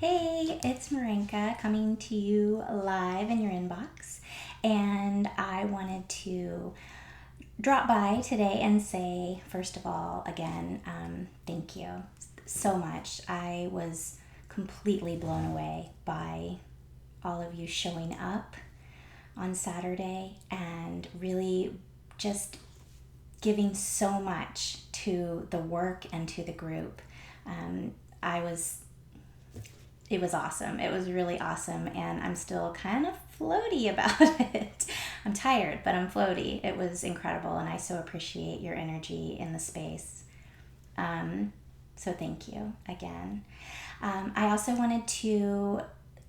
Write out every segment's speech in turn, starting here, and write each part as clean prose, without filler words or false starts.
Hey, it's Marinka coming to you live in your inbox, and I wanted to drop by today and say, first of all, again, thank you so much. I was completely blown away by all of you showing up on Saturday and really just giving so much to the work and to the group. I was It was awesome. It was really awesome, and I'm still kind of floaty about it. I'm tired, but I'm floaty. It was incredible, and I so appreciate your energy in the space. So thank you again. I also wanted to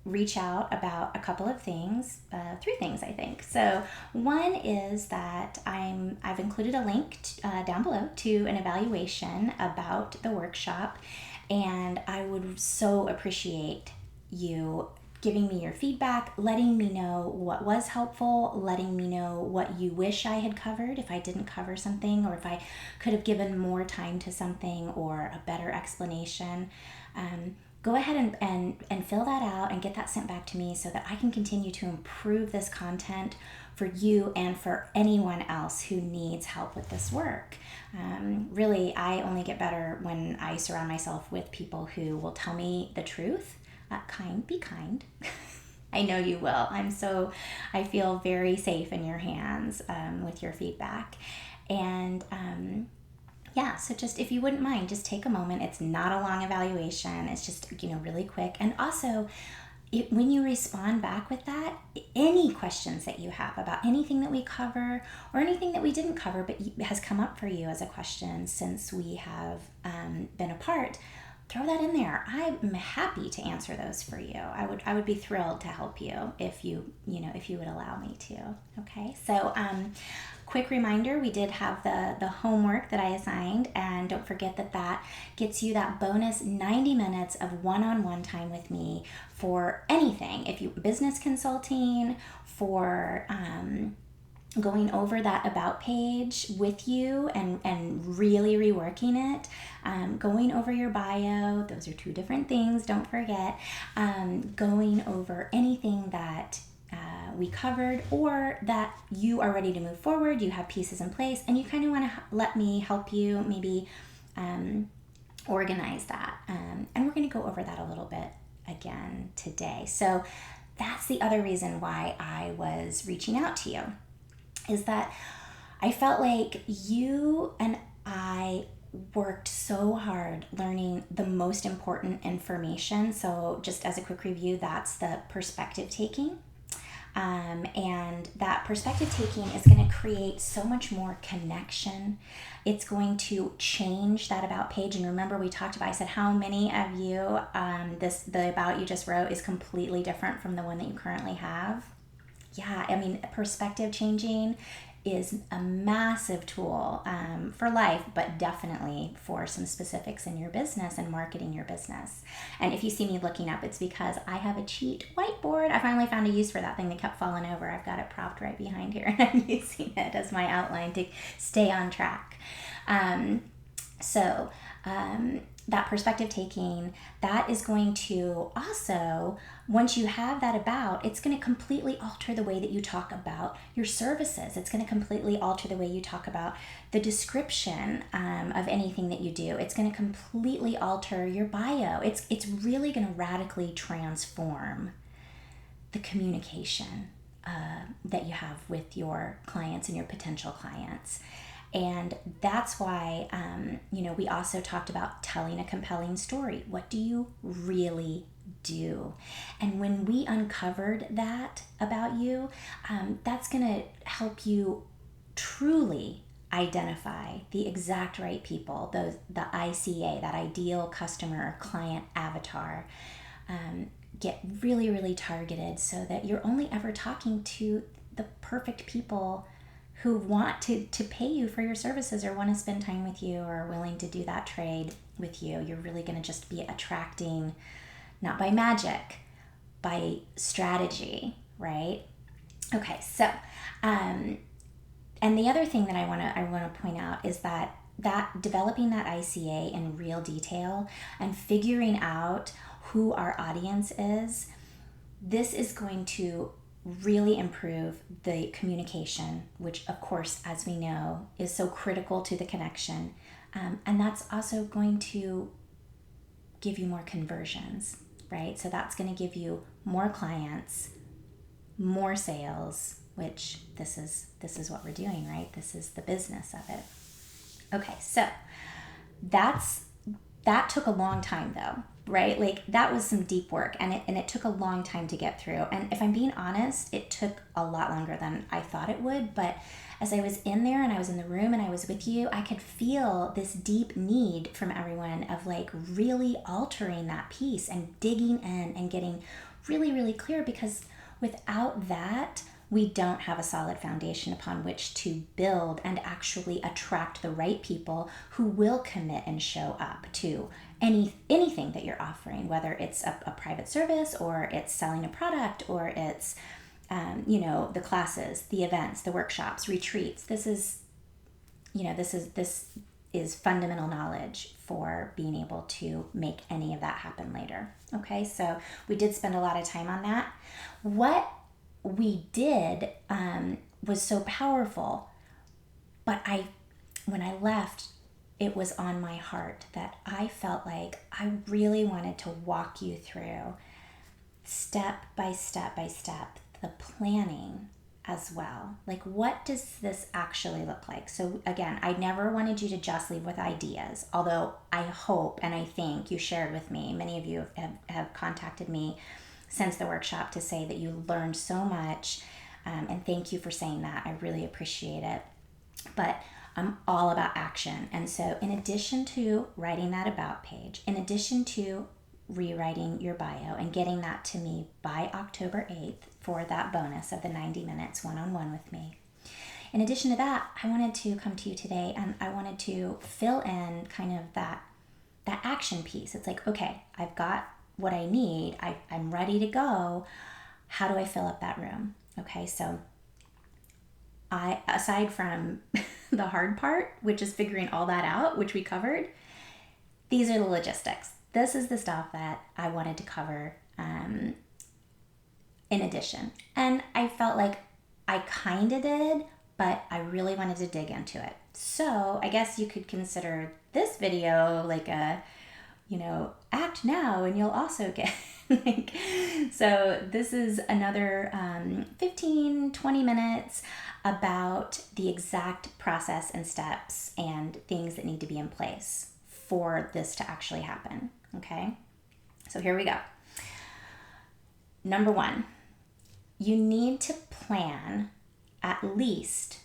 reach out about a couple of things, three things I think. So one is that I've included a link down below to an evaluation about the workshop, and I would so appreciate you giving me your feedback, letting me know what was helpful, letting me know what you wish I had covered if I didn't cover something, or if I could have given more time to something or a better explanation. Go ahead and fill that out and get that sent back to me so that I can continue to improve this content for you and for anyone else who needs help with this work. Really, I only get better when I surround myself with people who will tell me the truth. Be kind. I know you will. I feel very safe in your hands with your feedback. And so just if you wouldn't mind, just take a moment. It's not a long evaluation. It's just, really quick. And also, when you respond back with that, any questions that you have about anything that we cover or anything that we didn't cover but has come up for you as a question since we have been apart, throw that in there. I'm happy to answer those for you. I would be thrilled to help you if you would allow me to. Okay, so quick reminder, we did have the homework that I assigned, and don't forget that gets you that bonus 90 minutes of one-on-one time with me for anything. If you business consulting, for going over that about page with you and really reworking it, going over your bio, those are two different things, don't forget, going over anything that we covered or that you are ready to move forward, you have pieces in place, and you kind of want to let me help you maybe organize that. And we're going to go over that a little bit again today. So that's the other reason why I was reaching out to you, is that I felt like you and I worked so hard learning the most important information. So just as a quick review, that's the perspective taking. And that perspective taking is going to create so much more connection. It's going to change that about page. And remember, we talked about, I said, how many of you, the about you just wrote is completely different from the one that you currently have. Yeah, I mean, perspective changing is a massive tool for life, but definitely for some specifics in your business and marketing your business. And if you see me looking up, it's because I have a cheat whiteboard. I finally found a use for that thing that kept falling over. I've got it propped right behind here, and I'm using it as my outline to stay on track. That perspective taking, that is going to also, once you have that about, it's going to completely alter the way that you talk about your services. It's going to completely alter the way you talk about the description of anything that you do. It's going to completely alter your bio. It's really going to radically transform the communication that you have with your clients and your potential clients. And that's why, we also talked about telling a compelling story. What do you really do? And when we uncovered that about you, that's going to help you truly identify the exact right people, the ICA, that ideal customer or client avatar. Get really, really targeted so that you're only ever talking to the perfect people who want to pay you for your services or want to spend time with you or are willing to do that trade with you. You're really going to just be attracting, not by magic, by strategy, right? Okay, so, and the other thing that I want to point out is that developing that ICA in real detail and figuring out who our audience is, this is going to really improve the communication, which of course, as we know, is so critical to the connection. And that's also going to give you more conversions, right? So that's going to give you more clients, more sales, which this is what we're doing, right? This is the business of it. Okay, so that took a long time though, right? Like that was some deep work, and it took a long time to get through. And if I'm being honest, it took a lot longer than I thought it would. But as I was in there and I was in the room and I was with you, I could feel this deep need from everyone of like really altering that piece and digging in and getting really, really clear, because without that, we don't have a solid foundation upon which to build and actually attract the right people who will commit and show up to anything that you're offering, whether it's a private service or it's selling a product or it's the classes, the events, the workshops, retreats. This is fundamental knowledge for being able to make any of that happen later. Okay, so we did spend a lot of time on that. What we did was so powerful, but when I left, it was on my heart that I felt like I really wanted to walk you through step by step by step the planning as well. Like, what does this actually look like? So again, I never wanted you to just leave with ideas, although I hope and I think you shared with me, many of you have contacted me since the workshop to say that you learned so much, and thank you for saying that. I really appreciate it. But I'm all about action. And so in addition to writing that about page, in addition to rewriting your bio and getting that to me by October 8th for that bonus of the 90 minutes one-on-one with me, in addition to that, I wanted to come to you today and I wanted to fill in kind of that action piece. It's like, okay, I've got what I need. I'm ready to go. How do I fill up that room? Okay, so aside from the hard part, which is figuring all that out, which we covered, these are the logistics. This is the stuff that I wanted to cover in addition. And I felt like I kind of did, but I really wanted to dig into it. So I guess you could consider this video like a, act now and you'll also get so this is another 15-20 minutes about the exact process and steps and things that need to be in place for this to actually happen. Okay, so here we go. Number 1, you need to plan at least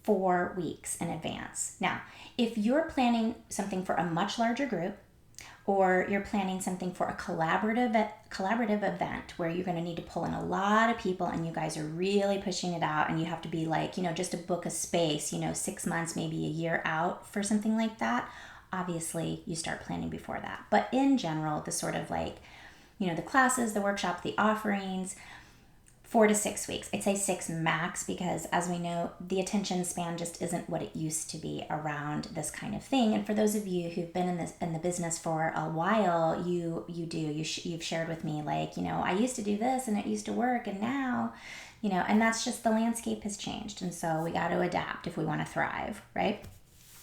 4 weeks in advance. Now, if you're planning something for a much larger group, or you're planning something for a collaborative event where you're going to need to pull in a lot of people and you guys are really pushing it out and you have to be like, just to book a space, 6 months, maybe a year out for something like that, obviously you start planning before that. But in general, the sort of like, the classes, the workshop, the offerings, 4 to 6 weeks. I'd say 6 max, because as we know, the attention span just isn't what it used to be around this kind of thing. And for those of you who've been in the business for a while, you've shared with me like, I used to do this and it used to work, and now, and that's just, the landscape has changed. And so we got to adapt if we want to thrive, right?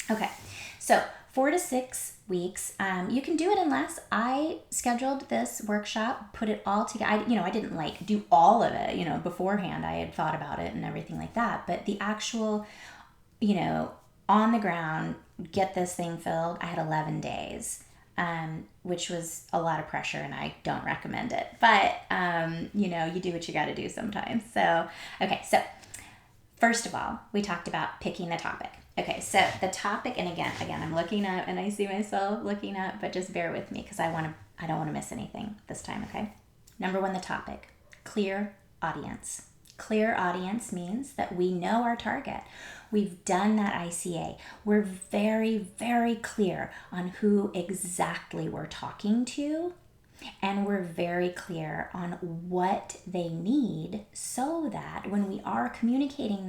Okay, so 4 to 6 weeks. You can do it in less. I scheduled this workshop, put it all together. I didn't like do all of it, beforehand. I had thought about it and everything like that. But the actual, on the ground, get this thing filled, I had 11 days, which was a lot of pressure and I don't recommend it. But, you do what you got to do sometimes. So, okay. So first of all, we talked about picking the topic. Okay, so the topic, and again, I'm looking up and I see myself looking up, but just bear with me because I don't want to miss anything this time, okay? Number 1, the topic, clear audience. Clear audience means that we know our target. We've done that ICA. We're very, very clear on who exactly we're talking to, and we're very clear on what they need so that when we are communicating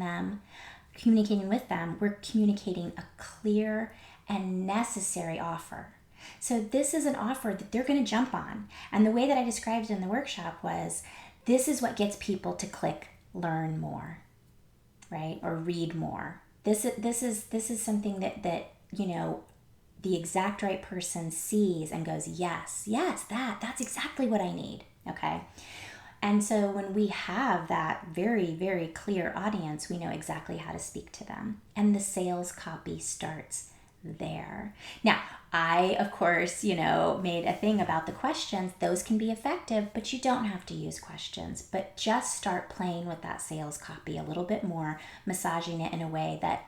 with them, we're communicating a clear and necessary offer. So this is an offer that they're going to jump on. And the way that I described it in the workshop was, this is what gets people to click learn more, right? Or read more. This is something that the exact right person sees and goes, yes, that's exactly what I need. Okay. And so when we have that very, very clear audience, we know exactly how to speak to them. And the sales copy starts there. Now, I, of course, made a thing about the questions. Those can be effective, but you don't have to use questions. But just start playing with that sales copy a little bit more, massaging it in a way that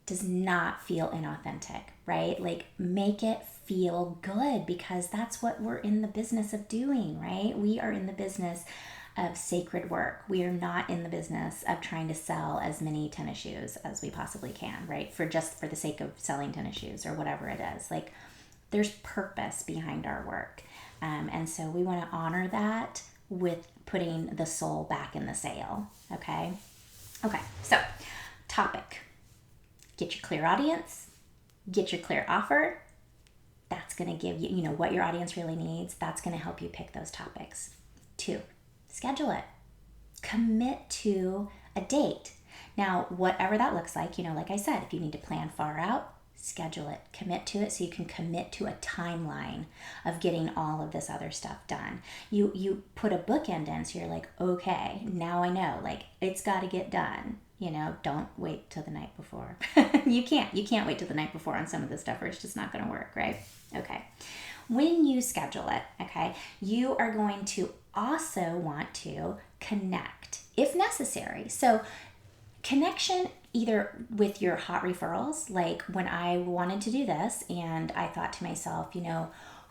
does not feel inauthentic, right? Like, make it feel good, because that's what we're in the business of doing, right? We are in the business of sacred work. We are not in the business of trying to sell as many tennis shoes as we possibly can, right? For the sake of selling tennis shoes or whatever it is. Like, there's purpose behind our work. And so we want to honor that with putting the soul back in the sale, okay? Okay, so topic. Get your clear audience, get your clear offer. That's going to give you, what your audience really needs. That's going to help you pick those topics. 2, schedule it. Commit to a date. Now, whatever that looks like, like I said, if you need to plan far out, schedule it. Commit to it so you can commit to a timeline of getting all of this other stuff done. You put a bookend in, so you're like, okay, now I know, like, it's got to get done. Don't wait till the night before. You can't wait till the night before on some of this stuff, or it's just not going to work, right? Okay. When you schedule it, okay, you are going to also want to connect if necessary. So connection either with your hot referrals, like when I wanted to do this and I thought to myself,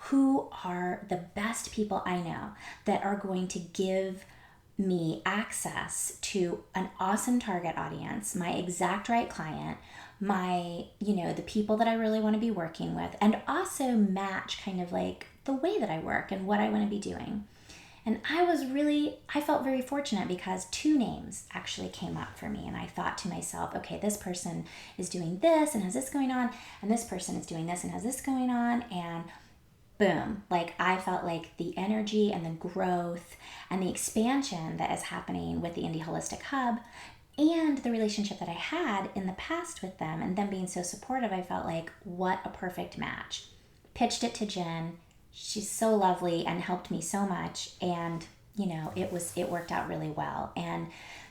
who are the best people I know that are going to give me access to an awesome target audience, my exact right client, my, the people that I really want to be working with, and also match kind of like the way that I work and what I want to be doing. And I felt very fortunate because 2 names actually came up for me. And I thought to myself, okay, this person is doing this and has this going on, and this person is doing this and has this going on. And boom, like, I felt like the energy and the growth and the expansion that is happening with the Indie Holistic Hub and the relationship that I had in the past with them and them being so supportive, I felt like, what a perfect match. Pitched it to Jen. She's so lovely and helped me so much. And, it worked out really well. And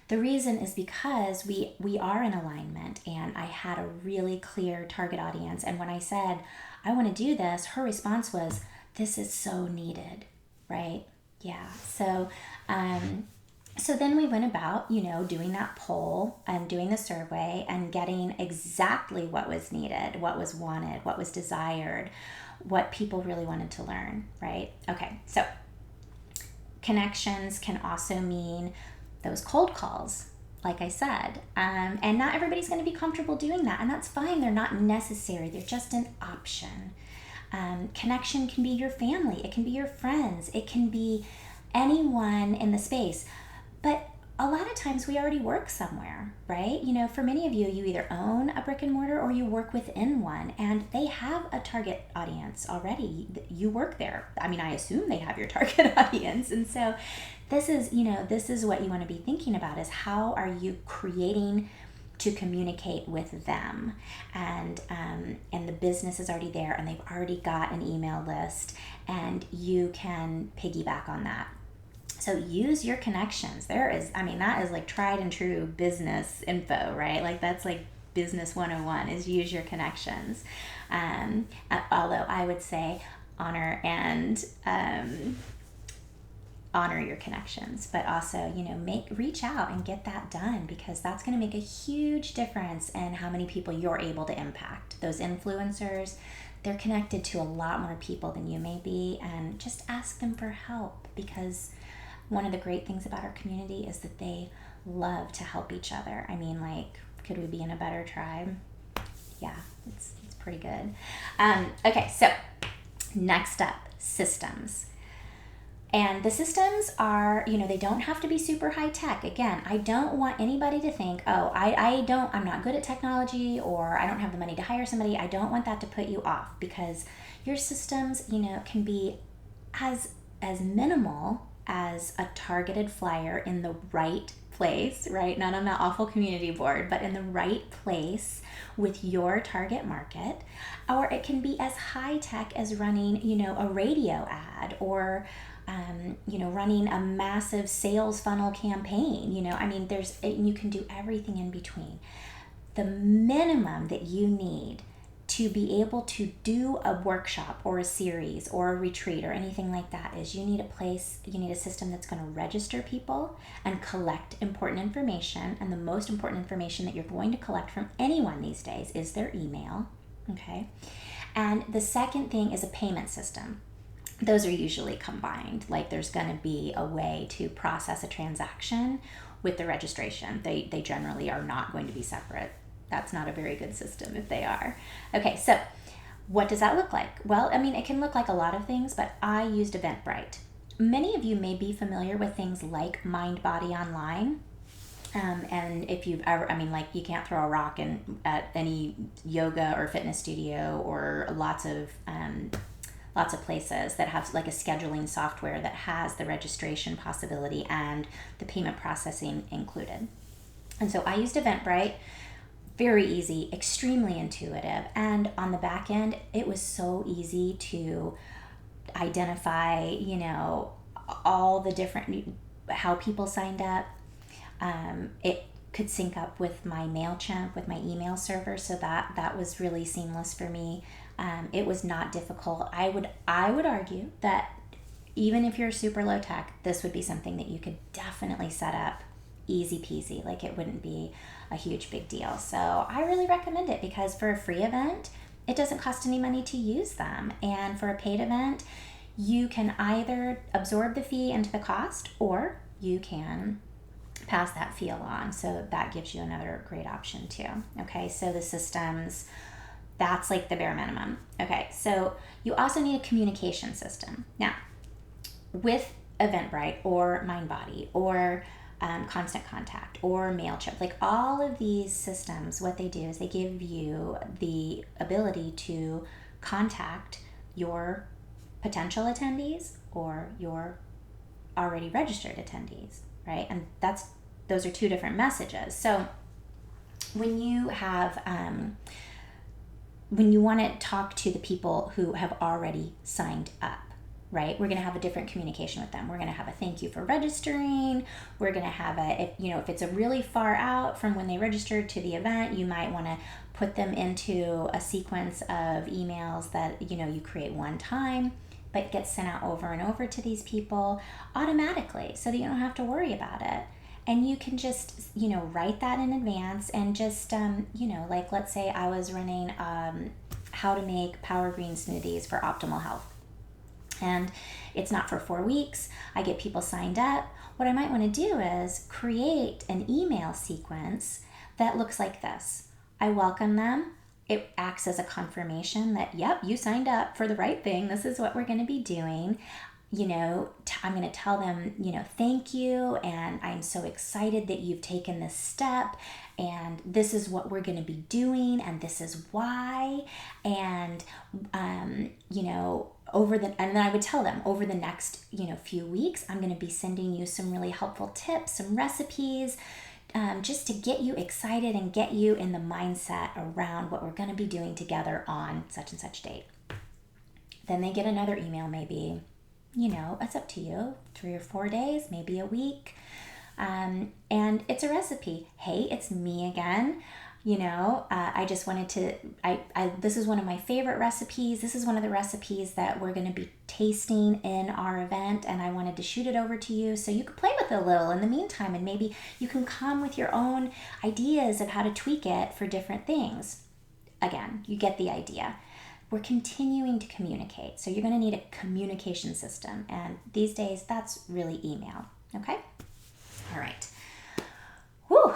the reason is because we are in alignment, and I had a really clear target audience. And when I said, I want to do this, her response was, this is so needed, right? Yeah. So then we went about, doing that poll and doing the survey and getting exactly what was needed, what was wanted, what was desired, what people really wanted to learn, right? Okay. So connections can also mean those cold calls, like I said. And not everybody's going to be comfortable doing that, and that's fine. They're not necessary. They're just an option. Connection can be your family. It can be your friends. It can be anyone in the space. But a lot of times we already work somewhere, right? For many of you, you either own a brick and mortar or you work within one, and they have a target audience already. You work there. I mean, I assume they have your target audience. And so this is what you want to be thinking about, is how are you creating to communicate with them, and the business is already there and they've already got an email list, and you can piggyback on that. So use your connections. That is like tried and true business info, right? Like, that's like business 101, is use your connections. Although I would say honor your connections, but also, reach out and get that done, because that's going to make a huge difference in how many people you're able to impact. Those influencers, they're connected to a lot more people than you may be, and just ask them for help, because one of the great things about our community is that they love to help each other. I mean, like, could we be in a better tribe? Yeah, it's pretty good. Okay, so next up, systems. And the systems are, they don't have to be super high tech. Again, I don't want anybody to think, oh, I'm not good at technology, or I don't have the money to hire somebody. I don't want that to put you off, because your systems, can be as minimal as a targeted flyer in the right place, right? Not on that awful community board, but in the right place with your target market. Or it can be as high tech as running, a radio ad, or running a massive sales funnel campaign. You can do everything in between. The minimum that you need to be able to do a workshop or a series or a retreat or anything like that is you need a system that's going to register people and collect important information. And the most important information that you're going to collect from anyone these days is their email. Okay. And the second thing is a payment system. Those are usually combined. Like, there's going to be a way to process a transaction with the registration. They generally are not going to be separate. That's not a very good system if they are. Okay, so what does that look like? Well, it can look like a lot of things, but I used Eventbrite. Many of you may be familiar with things like MindBody Online. And if you've ever, you can't throw a rock at any yoga or fitness studio, or lots of places that have like a scheduling software that has the registration possibility and the payment processing included. And so I used Eventbrite. Very easy, extremely intuitive. And on the back end, it was so easy to identify, all the different, how people signed up. It could sync up with my MailChimp, with my email server. So that was really seamless for me. It was not difficult. I would argue that even if you're super low tech, this would be something that you could definitely set up easy peasy. Like, it wouldn't be a huge big deal. So I really recommend it, because for a free event, it doesn't cost any money to use them. And for a paid event, you can either absorb the fee into the cost, or you can pass that fee along. So that gives you another great option too. Okay, so the systems, that's like the bare minimum. Okay, so you also need a communication system. Now, with Eventbrite or MindBody or Constant Contact or MailChimp, like all of these systems, what they do is they give you the ability to contact your potential attendees or your already registered attendees, right? And those are two different messages. So when you have when you want to talk to the people who have already signed up, right? We're going to have a different communication with them. We're going to have a thank you for registering. We're going to have if it's a really far out from when they registered to the event, you might want to put them into a sequence of emails that, you create one time, but gets sent out over and over to these people automatically, so that you don't have to worry about it. And you can just, write that in advance, and just, like, let's say I was running how to make power green smoothies for optimal health. And it's not for 4 weeks. I get people signed up. What I might want to do is create an email sequence that looks like this. I welcome them. It acts as a confirmation that, yep, you signed up for the right thing. This is what we're going to be doing. I'm going to tell them, thank you, and I'm so excited that you've taken this step, and this is what we're going to be doing, and this is why. And, and then I would tell them, over the next, few weeks, I'm going to be sending you some really helpful tips, some recipes, just to get you excited and get you in the mindset around what we're going to be doing together on such and such date. Then they get another email, maybe, it's up to you, 3 or 4 days, maybe a week. And it's a recipe. Hey, it's me again. I just wanted to, this is one of my favorite recipes. This is one of the recipes that we're going to be tasting in our event, and I wanted to shoot it over to you so you could play with it a little in the meantime, and maybe you can come with your own ideas of how to tweak it for different things. Again, you get the idea. We're continuing to communicate, so you're going to need a communication system, and these days that's really email. Okay? All right. Whew.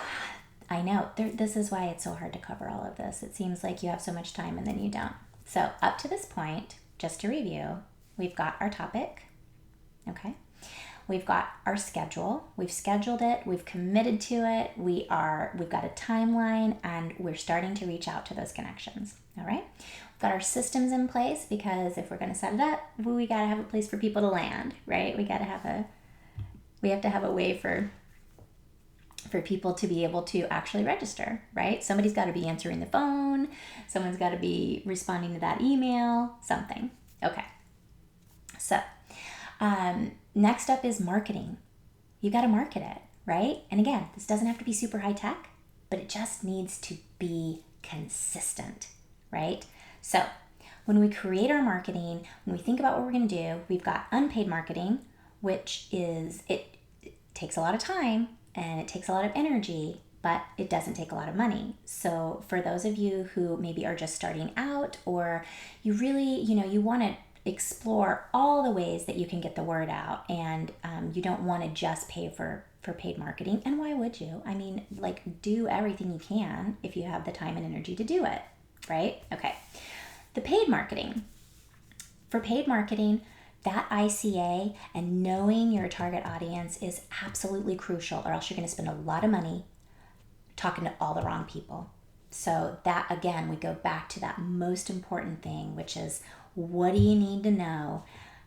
I know, this is why it's so hard to cover all of this. It seems like you have so much time and then you don't. So up to this point, just to review, we've got our topic, okay? We've got our schedule. We've scheduled it. We've committed to it. We've got a timeline, and we're starting to reach out to those connections. All right. We've got our systems in place, because if we're going to set it up, we got to have a place for people to land, right? We have to have a way for people to be able to actually register, right? Somebody's got to be answering the phone. Someone's got to be responding to that email, something. Okay. So, next up is marketing. You got to market it, right? And again, this doesn't have to be super high tech, but it just needs to be consistent, right? So, when we create our marketing, when we think about what we're going to do, we've got unpaid marketing, which is, it takes a lot of time and it takes a lot of energy, but it doesn't take a lot of money. So for those of you who maybe are just starting out, or you really, you want to explore all the ways that you can get the word out, and you don't want to just pay for paid marketing. And why would you? I mean, do everything you can if you have the time and energy to do it, right? Okay. The paid marketing. For paid marketing, that ICA and knowing your target audience is absolutely crucial, or else you're going to spend a lot of money talking to all the wrong people. So that, again, we go back to that most important thing, which is, what do you need to know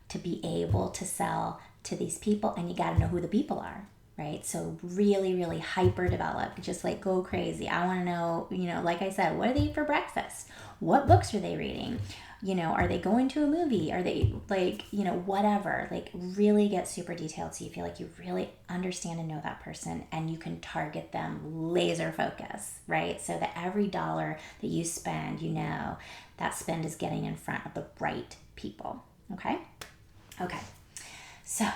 to be able to sell to these people? And you got to know who the people are, right? So really, really hyper develop, just go crazy. I want to know, like I said, what do they eat for breakfast? What books are they reading? Are they going to a movie? Are they whatever, really get super detailed, so you feel like you really understand and know that person, and you can target them laser focus, right? So that every dollar that you spend, that spend is getting in front of the right people. Okay. So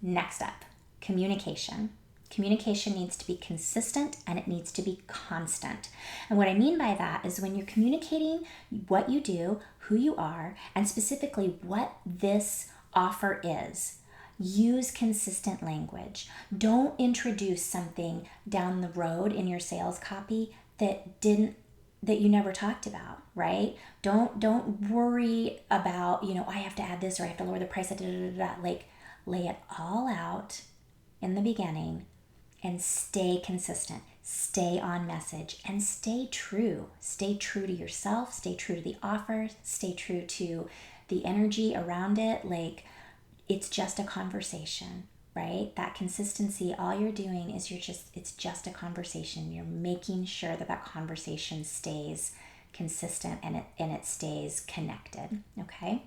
next up, communication. Communication needs to be consistent, and it needs to be constant. And what I mean by that is, when you're communicating what you do, who you are, and specifically what this offer is, use consistent language. Don't introduce something down the road in your sales copy that you never talked about, right? Don't worry about, I have to add this, or I have to lower the price, lay it all out in the beginning. And stay consistent, stay on message, and stay true. Stay true to yourself, stay true to the offer, stay true to the energy around it. It's just a conversation, right? That consistency, all you're doing is it's just a conversation. You're making sure that conversation stays consistent and it stays connected, okay?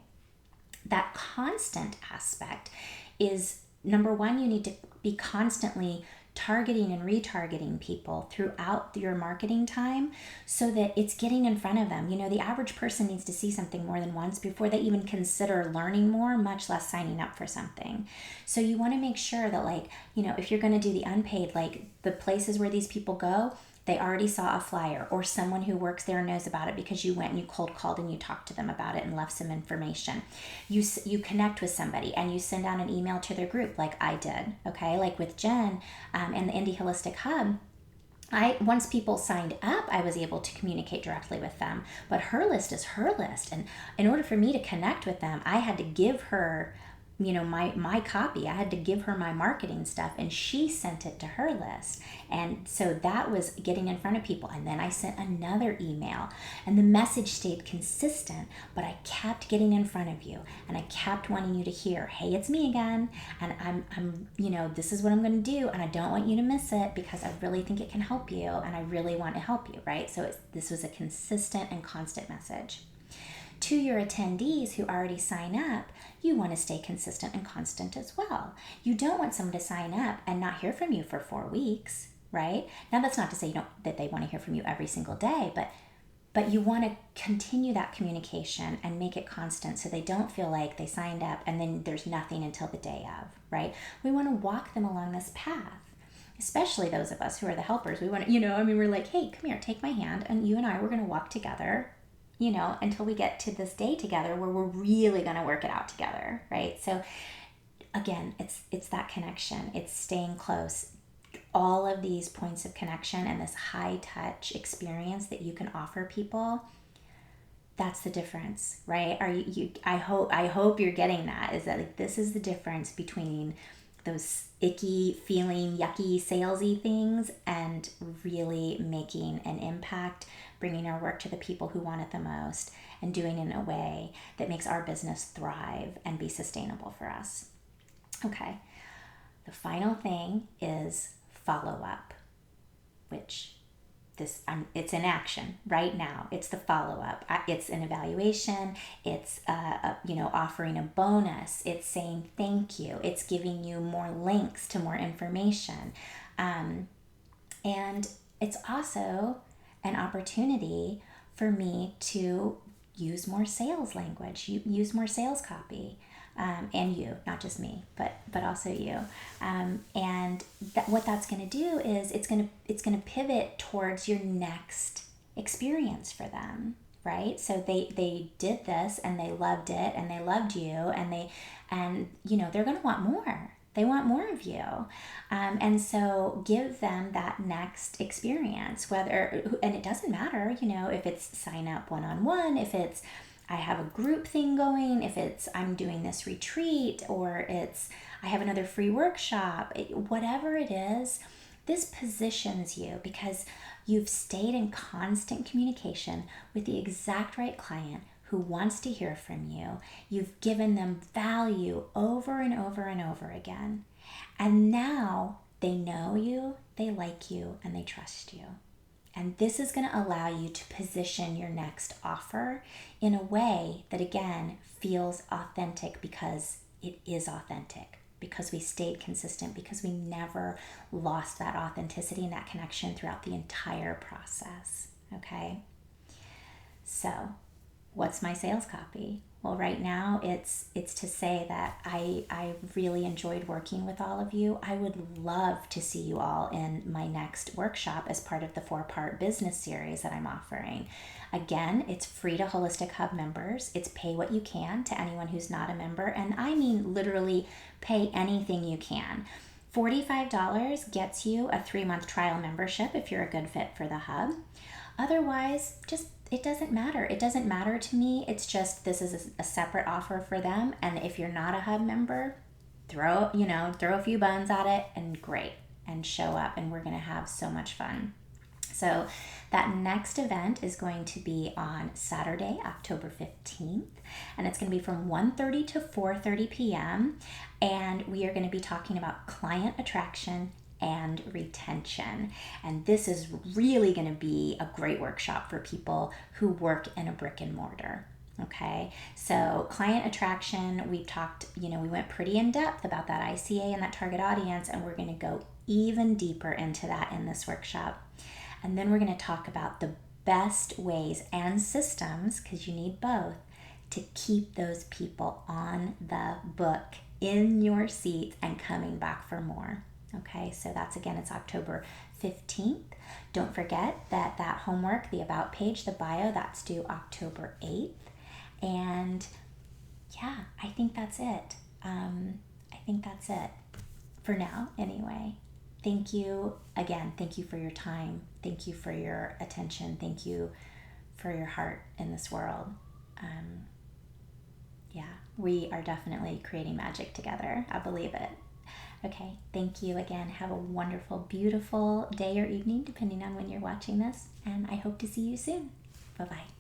That constant aspect is, number one, you need to be constantly targeting and retargeting people throughout your marketing time, so that it's getting in front of them. The average person needs to see something more than once before they even consider learning more, much less signing up for something. So you want to make sure that, if you're going to do the unpaid, the places where these people go, they already saw a flyer, or someone who works there knows about it because you went and you cold called and you talked to them about it and left some information. You connect with somebody and you send out an email to their group, like I did, okay? With Jen and the Indie Holistic Hub, once people signed up, I was able to communicate directly with them. But her list is her list. And in order for me to connect with them, I had to give her my copy. I had to give her my marketing stuff, and she sent it to her list. And so that was getting in front of people. And then I sent another email, and the message stayed consistent, but I kept getting in front of you, and I kept wanting you to hear, hey, it's me again, and I'm this is what I'm going to do, and I don't want you to miss it, because I really think it can help you, and I really want to help you, right? So this was a consistent and constant message. To your attendees who already sign up, you want to stay consistent and constant as well. You don't want someone to sign up and not hear from you for 4 weeks, right? Now, that's not to say that they want to hear from you every single day, but you want to continue that communication and make it constant, so they don't feel like they signed up and then there's nothing until the day of, right? We want to walk them along this path. Especially those of us who are the helpers. We want to, we're like, hey, come here, take my hand, and you and I, we're going to walk together, until we get to this day together where we're really going to work it out together, right? So again, it's that connection. It's staying close. All of these points of connection and this high touch experience that you can offer people, that's the difference, right? I hope you're getting that, is that this is the difference between those icky feeling, yucky, salesy things and really making an impact, bringing our work to the people who want it the most, and doing it in a way that makes our business thrive and be sustainable for us. Okay, the final thing is follow up, which it's in action right now. It's the follow-up. It's an evaluation. It's offering a bonus. It's saying thank you. It's giving you more links to more information, and it's also an opportunity for me to use more sales language, use more sales copy. And you, not just me, but also you, and what that's going to do is it's going to pivot towards your next experience for them, right? So they did this and they loved it and they loved you and they're going to want more. They want more of you, and so give them that next experience. And it doesn't matter, if it's sign up one-on-one, if it's I have a group thing going, if it's I'm doing this retreat, or it's I have another free workshop, whatever it is, this positions you because you've stayed in constant communication with the exact right client who wants to hear from you. You've given them value over and over and over again. And now they know you, they like you, and they trust you. And this is going to allow you to position your next offer in a way that, again, feels authentic because it is authentic, because we stayed consistent, because we never lost that authenticity and that connection throughout the entire process. Okay? So, what's my sales copy? Well, right now it's to say that I really enjoyed working with all of you. I would love to see you all in my next workshop as part of the 4-part business series that I'm offering. Again, it's free to Holistic Hub members. It's pay what you can to anyone who's not a member. And I mean literally pay anything you can. $45 gets you a 3-month trial membership if you're a good fit for the hub. Otherwise, it doesn't matter. It doesn't matter to me. It's just this is a separate offer for them. And if you're not a hub member, throw a few buns at it and great, and show up, and we're going to have so much fun. So that next event is going to be on Saturday, October 15th, and it's going to be from 1:30 to 4:30 p.m. And we are going to be talking about client attraction and retention. And this is really going to be a great workshop for people who work in a brick and mortar. Okay, so client attraction, we went pretty in depth about that ICA and that target audience, and we're going to go even deeper into that in this workshop. And then we're going to talk about the best ways and systems, because you need both, to keep those people on the book, in your seat, and coming back for more. Okay, so it's October 15th. Don't forget that homework, the About page, the bio, that's due October 8th. And yeah, I think that's it. For now, anyway. Thank you again. Thank you for your time. Thank you for your attention. Thank you for your heart in this world. We are definitely creating magic together. I believe it. Okay, thank you again. Have a wonderful, beautiful day or evening, depending on when you're watching this, and I hope to see you soon. Bye-bye.